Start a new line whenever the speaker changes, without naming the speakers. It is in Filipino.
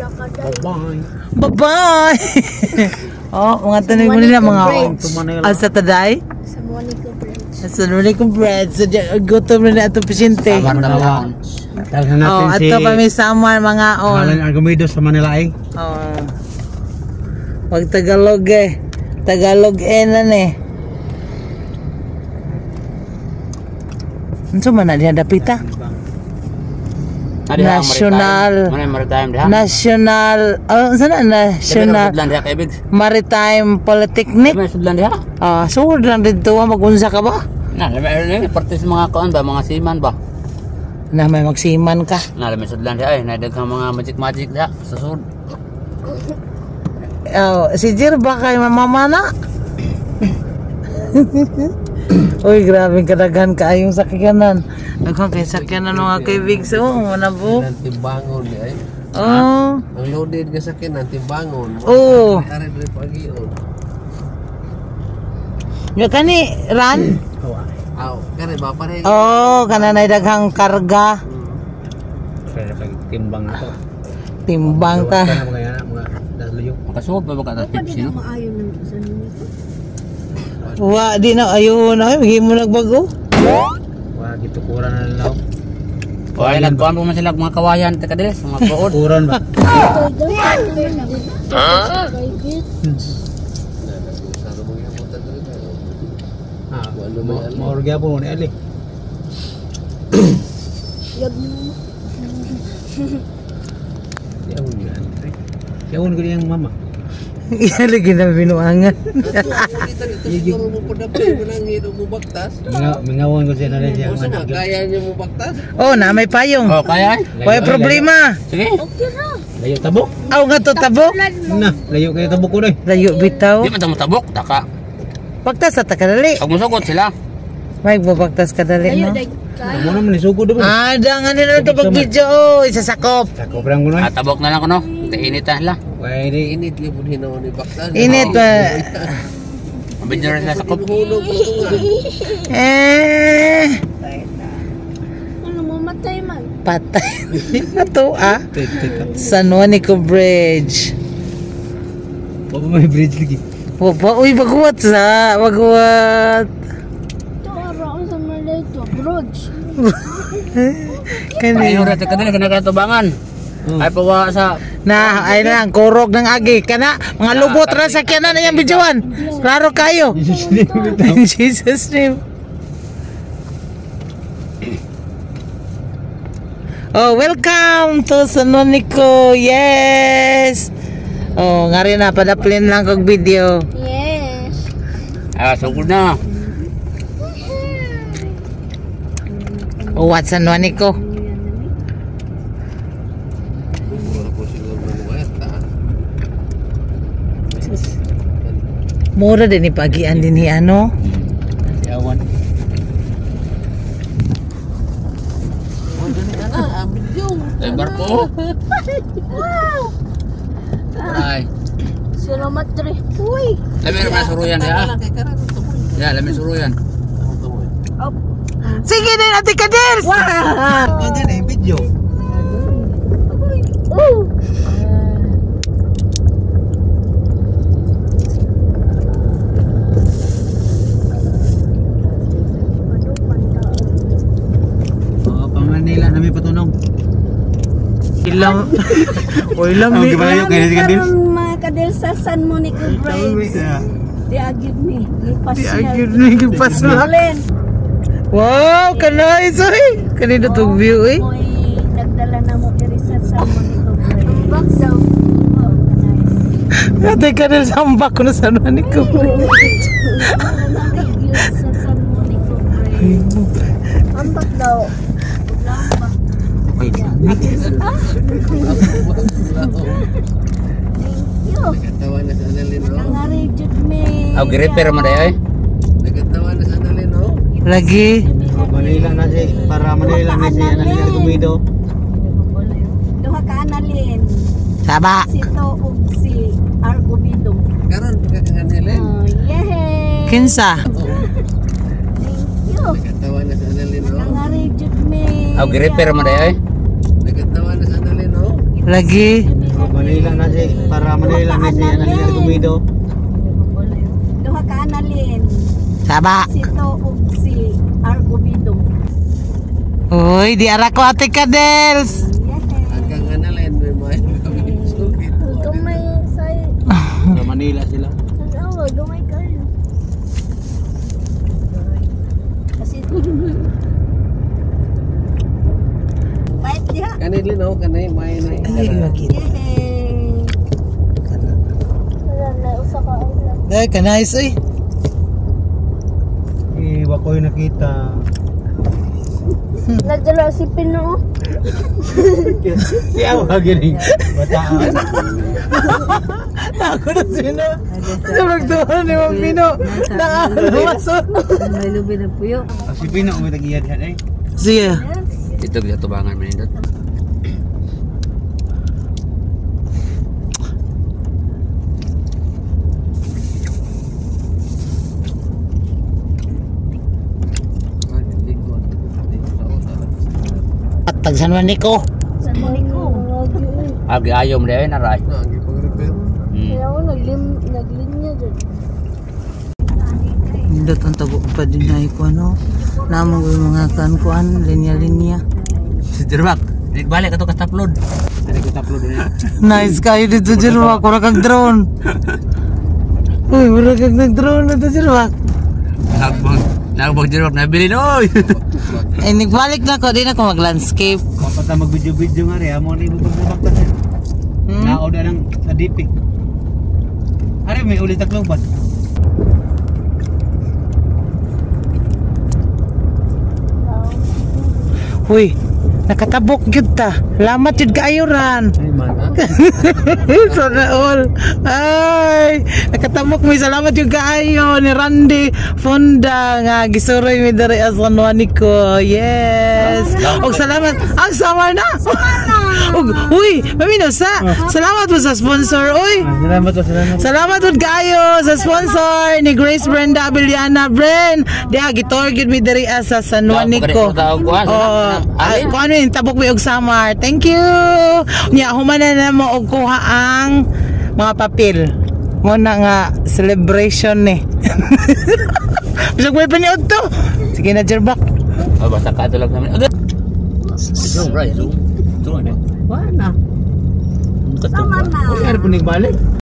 Bye-bye.
Bye-bye. Oh, mga tanong mo nila mga asa taday?
Sa Monica Bridge.
Sa Monica Bridge. Gutom na itong pasyente. Oh, ato pa may summer mga on.
Halang Argumido sa Manila eh.
Oh. Wag Tagalog eh. Tagalog enan eh. Unsa man na diha dapita? National National sana National Maritime Polytechnic. Sud lang dito magunsa ka ba?
Na, may partis mga kuan ba, mga seaman ba?
Na may magsiman ka.
Na, may sudlan diha ay nadaghang mga magic diha sa sud.
Oh, si Jir ba kay mamamana? Uy, grabe kadaghan kaayong sakyanan. Daghang kay sakyanan mga kaibig so, mana po?
Timbangon di ay.
Oh.
Ang loaded ka sakyanan timbangon.
Oh.
Ari diri pagi on.
Ya kani ran?
Aw, kani ba pare?
Oh, kana nay daghang karga.
Kaya timbang na to.
Timbang ka.
Mga daluyo.
Makasuot ba ka ta tips no?
Maayon ng isa nito.
Wa di na ayun ay himo nagbago.
Wa gitukuran na lang.
Ay nagkuan mo man sila mga kawayan ta kadilis, mga buod.
Kuran ba? Maurga po ni Ali. Yawon ko yang mama.
Iya lagi na binuangan.
Siguro mo padapay mo nang hiro mo baktas.
Mingawon ko siya na rin yang
Usa kaya niyo mo baktas?
Oh, na may payong.
Oh, kaya ay.
Way problema.
Sige.
Okay ra.
Layo tabok.
Aw nga to tabok.
Na, layo kayo tabok ko doy.
Layo bitaw.
Di man ta motabok, taka.
Pagtas sa takadali.
Pag musugot sila.
May babagtas kadali no.
Amo na man isugo do.
Dangan nila ito pag video. Oh, isasakop.
Sakop lang ko noy.
Tabok na lang ko no. Init la.
Way di
Init gyud hinaw ni baktas.
Init pa.
Mabidyo rin sila sa kop.
Hulog ko
Ano mamatay man?
Patay. Ato San Juanico Bridge.
pa may bridge lagi.
Uy, bagwat sa. Bagwat.
Ito araw sa malay to. Bridge.
Ayo ra ta kadilis kana katubangan. Ay pawa sa
Na, ay lang, kurog ng agi. Kana, mga lubot ra sa kyanan na yung videoan. Klaro kayo. In Jesus name. Oh, welcome to San Juanico. Yes. Oh, nga rin na, padaplin lang kong video.
Yes.
sugod na.
Oh, what San Juanico? Mura din ipagian din ni ano.
Si Awan. Ay barko. Ay.
Salamat tre. Uy.
Lamin naman suruyan ya. Ya, lamin suruyan.
Sige din, Ate Kaders!
Ganyan eh, video. Manila na may patunong.
Ilang ilang
Ang gibalayo kay si Kadil.
Mga Kadil sa San Juanico Bridge. Di agib ni. Lipas
Di agib ni gipas na. Wow, kanay soy. Kanino tong view eh.
Mo'y nagdala na mo diri sa San Juanico Bridge. Back daw.
Ate Kaders sambak ko na San Juanico Bridge.
Sa San Juanico Bridge. Ambak daw.
Wait.
Thank you.
Nagatawa na sa Annalyn, no?
Nangari jud me.
Aw gi-repair mo dayo eh.
Nagatawa na sa Annalyn, no?
Lagi.
Manila na si para Manila na si Annalyn Argumido.
Duha ka Annalyn.
Saba.
Si To ug si Argumido.
Karon ka Annalyn.
Oh, yeah.
Kinsa?
Thank you.
Nagatawa na sa Annalyn, no?
Nangari jud me.
Aw gi-repair mo dayo eh.
Nagatawa na sa Annalyn, no?
Lagi.
Manila na si para Manila na si Analia Gumido.
Duha ka analin.
Saba.
Si To ug si Argubido.
Uy, di ara ko ate Kadels.
Hanggang analin may main kami sugit.
Gamay say.
Sa Manila sila.
Ano, gamay kayo. Kasi Bait diha.
Kanay linaw kanay may na.
Ay, bakit?
Yehey. Wala na usa ka.
Ay, kanais uy.
Iwa ko yung nakita.
Nagdala si Pino.
Si Awa gini. Bataan.
Ako na sino. Sa magtuhan ni Mang Pino. Nakakaluwason.
May lubi na puyo.
Si Pino may tagiyad yan eh.
Sige.
Dito kita tubangan manindot.
Tagsan man niko.
Sa Monaco.
Agi ayom deh na ray.
Nagi pag-repair.
Kaya ako naglinya dyan.
Indot ang tabo pa din na ko ano. Namang mga kuan linya-linya.
Si Jerbak, balik atau ka upload.
Dari ko upload niya.
Nice kayo dito Jerwak. Wala kag drone. Uy, wala kag nag-drone na to Jerwak.
Nagbag Jerbak nabili oy.
Ay, nagbalik na ko. Di na ko mag-landscape.
Kapata mag-video-video nga rin. Amo na yung pagbabak ka siya. Naoda ng sa DP. Ari, may ulit taklong ba?
Uy, nakatabok gyud ta. Lamat jud kaayuran.
Ay, man.
Sana all. Ay, nakatabok mi salamat jud kaayo ni Randy Fonda nga gisuroy mi diri as kanwani ko. Yes. Og salamat. Ang summer na. Og uy, mamino sa. Salamat po sa sponsor uy.
Salamat po, salamat.
Salamat po kayo sa sponsor ni Grace Brenda Abeliana Bren. Diha gitorgid mi diri as sa San Juanico. Oh, kung ano yung tabok mi og summer. Thank you. Nya humanan na mo og kuha ang mga papel. Mo na nga celebration ni. Bisag may paniod to. Sige na Jerbak.
Oh, basta ka ito lang kami. Okay. Zoom, right, zoom. Zoom,
Wala. Sama na.
Ay, ari po nagbalik.